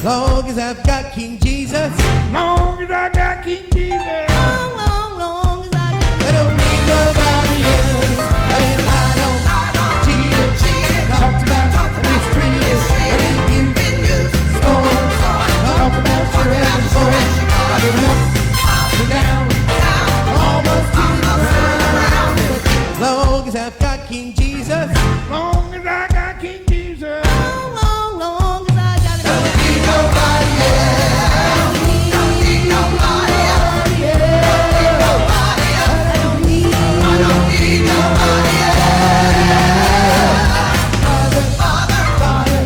Long as I've got King Jesus. Long as I got King Jesus. Long, long, long as I got I don't need nobody else. I mean, I don't cheat. Talked about mistreated. I didn't give you storm. Talk about forever. I've been up and down, almost to the ground. Long as I've got King Jesus. Long as I got King Jesus. long, long, long as I got Don't need nobody else. Don't need nobody else. I don't need nobody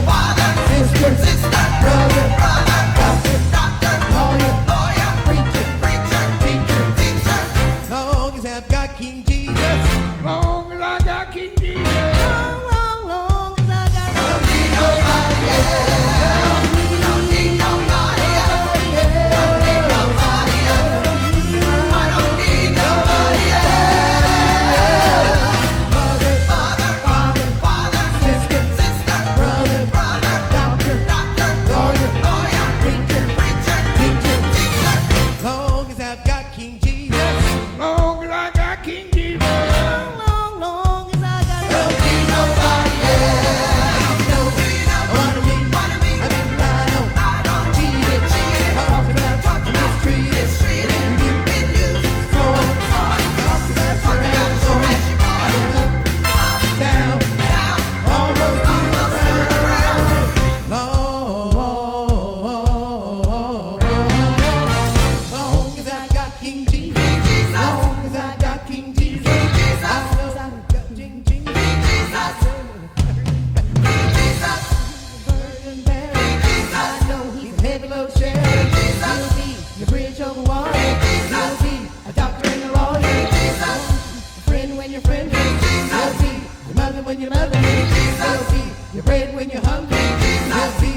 Father, sister, brother, doctor, lawyer, preacher, teacher. Long as I've got King Jesus. Long as I got King Jesus. long, long, long as I got Don't need nobody else. Don't need nobody else. Don't need nobody else. I don't need nobody else. Father, sister, brother, doctor, lawyer, preacher, teacher. Long as I've got King Jesus. Long as I got King Jesus. long, long as I got Don't need nobody else. No, wanna be, I mean, I don't cheat it. Talk about mistreated. You've been used. Talk about forever. I've been up, down, almost to the ground. Long as I got King Jesus. Long as I got King Jesus. I know I've got King Jesus. Burden bearer. I know he's a heavy load sharer. He'll be your bridge over water. He'll be a doctor and a lawyer. A friend when you're friendly. He'll be your mother when you're loving. He'll be your bread when you're hungry. He'll be